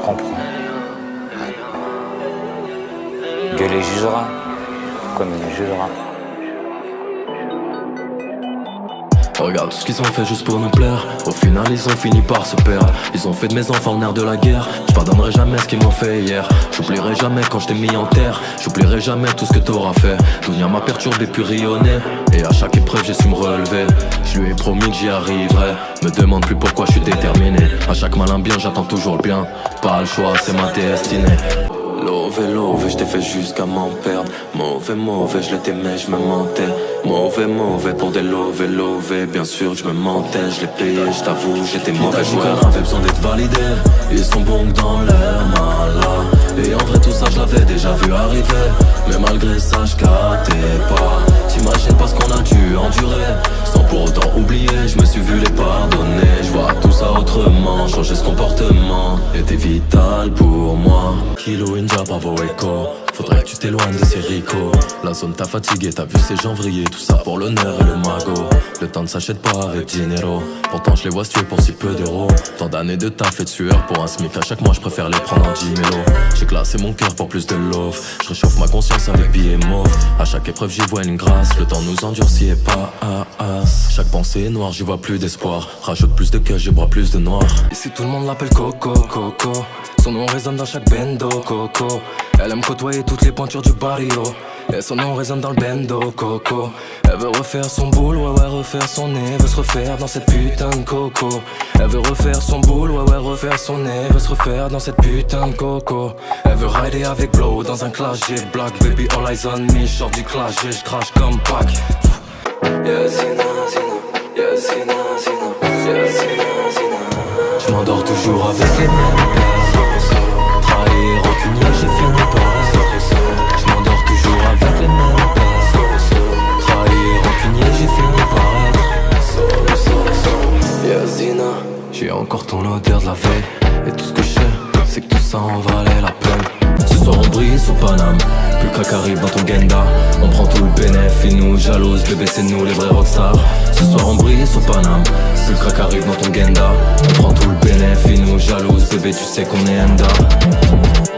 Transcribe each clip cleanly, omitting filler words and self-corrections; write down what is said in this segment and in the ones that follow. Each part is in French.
comprends. Dieu les jugera, comme il les jugera. Regarde tout ce qu'ils ont fait juste pour nous plaire. Au final ils ont fini par se perdre. Ils ont fait de mes enfants le nerf de la guerre. Je pardonnerai jamais ce qu'ils m'ont fait hier. J'oublierai jamais quand je t'ai mis en terre. J'oublierai jamais tout ce que t'auras fait. Dunia m'a perturbé puis rayonné. Et à chaque épreuve j'ai su me relever. Je lui ai promis que j'y arriverai. Me demande plus pourquoi je suis déterminé. À chaque malin bien j'attends toujours le bien. Pas le choix c'est ma destinée. Lové, je t'ai fait jusqu'à m'en perdre. Mauvais, je l'étais mais je me mentais. Mauvais pour des lové. Bien sûr que je me mentais, je l'ai payé, je t'avoue, j'étais mauvais joueur. Avait besoin d'être validé, ils sont bons que dans l'air, malin. Et en vrai tout ça je l'avais déjà vu arriver. Mais malgré ça je captais pas. T'imagines pas ce qu'on a dû endurer. Sans pour autant oublier, je me suis vu les pardonner. Je vois tout ça autrement, changer ce comportement était vital pour moi. Kilo India, bravo Echo. Faudrait que tu t'éloignes de ces ricots. La zone t'a fatigué, t'as vu ces gens vriller. Tout ça pour l'honneur et le magot. Le temps ne s'achète pas avec dinero. Pourtant je les vois se tuer pour si peu d'euros. Tant d'années de taf et de sueur pour un SMIC. À chaque mois je préfère les prendre en 10 mélos. J'ai classé mon cœur pour plus de love. Je réchauffe ma conscience avec billets mauves. À chaque épreuve j'y vois une grâce. Le temps nous endurcit et pas à as. Chaque pensée est noire, j'y vois plus d'espoir. Rajoute plus de cœur, je bois plus de noir. Ici tout le monde l'appelle Coco. Son nom résonne dans chaque bendo, Coco. Elle aime côtoyer toutes les pointures du barrio. Et son nom résonne dans le bendo, Coco. Elle veut refaire son boule, ouais, refaire son nez. Veut se refaire dans cette putain de coco. Elle veut refaire son boule, ouais, refaire son nez. Veut se refaire dans cette putain de coco. Elle veut rider avec Blow dans un clash. J'ai black, baby, all eyes on me. J'sors du clash, je crash comme Pac. Yeah, Zina. J'm'endors toujours avec les mêmes peurs. Trahir, rancunier, j'ai fini par être. J'm'endors toujours avec les mêmes peurs. Trahir, rancunier, j'ai fini par être. Yeah, Zina, j'ai encore ton odeur de la veille. Et tout ce que je sais, c'est que tout ça en valait la peine. Ce soir on brille sous Paname. Plus le crack arrive dans ton Genda. On prend tout le bénéf, ils nous jalousent. Bébé c'est nous les vrais rockstars. Ce soir on brille sous Paname. Plus le crack arrive dans ton Genda. On prend tout le bénéf, ils nous jalousent. Bébé tu sais qu'on est Enda.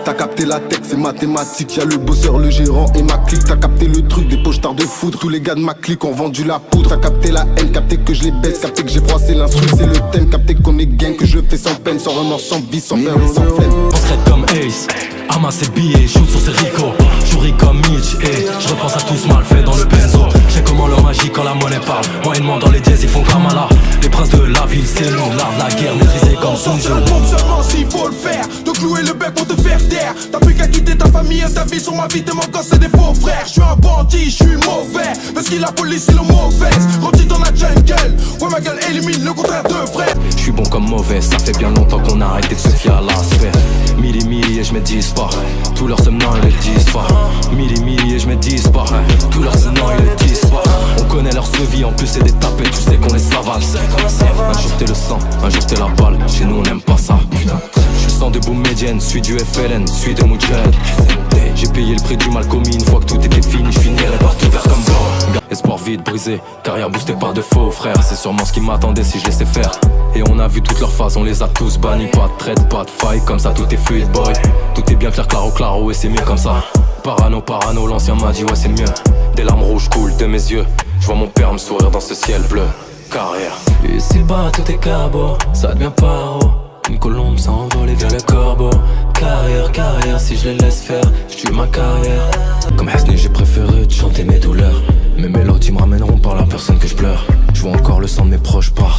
T'as capté la tech, c'est mathématique. Y'a le bosseur, le gérant et ma clique. T'as capté le truc des pochetars de foudre. Tous les gars de ma clique ont vendu la poudre. T'as capté la haine, capté que je les baisse. Capté que j'ai froissé l'instru, c'est le thème. Capté qu'on est gang, que je le fais sans peine. Sans remords, sans vice, sans peur et sans flemme. On se traite comme Ace, amasse ses billets, shoot sur ses ricots. J'ouris comme Mitch et je repense à tout ce mal fait dans le benzo. J'ai comment leur magie quand la monnaie parle. Moyennement dans les dièses ils font comme Allah. Les princes de la ville c'est nous, l'art de la guerre maîtrisé comme Sun Tzu. Seulement s'il faut le faire, de clouer le bec pour te faire taire. T'as plus qu'à quitter ta famille et ta vie sur ma vie, t'es mon gosse c'est des faux frères. J'suis un bandit, j'suis mauvais, parce que la police c'est le mauvaise. Grandis dans la jungle, ouais ma gueule élimine le contraire de vrai. J'suis bon comme mauvais, ça fait bien longtemps qu'on a arrêté de se fier à l'aspect. Milli et je me disparaît. Tous leurs sements ils les disparaît. Milli et je me disparaît. Tous leurs sements ils les disparaît. On connaît leur vie, en plus c'est des tapés, tu sais qu'on les savale. Un jour t'es le sang, un jour t'es la balle. Chez nous on aime pas ça, putain. J'suis le sang de Boom Médienne, suis du FLN, suis de Moudjahid. J'ai payé le prix du mal commis, une fois que tout était fini, j'finirai par tout faire comme blanc. Espoir vide, brisé, carrière boostée par de faux frères. C'est sûrement ce qui m'attendait si je laissais faire. Et on a vu toutes leurs phases, on les a tous bannis. Pas de traite, pas de faille, comme ça tout est fluide boy. Tout est bien clair, claro, et c'est mieux comme ça. Parano, l'ancien m'a dit ouais c'est mieux. Des larmes rouges coulent de mes yeux. Je vois mon père me sourire dans ce ciel bleu. Carrière. Ici-bas tout est carbo, ça devient paro. Une colombe s'envoler vers le corbeau. Carrière, si je les laisse faire, je tue ma carrière. Comme Hasni j'ai préféré te chanter mes douleurs. Mes mélodies me ramèneront par la personne que je pleure. Je vois encore le sang de mes proches par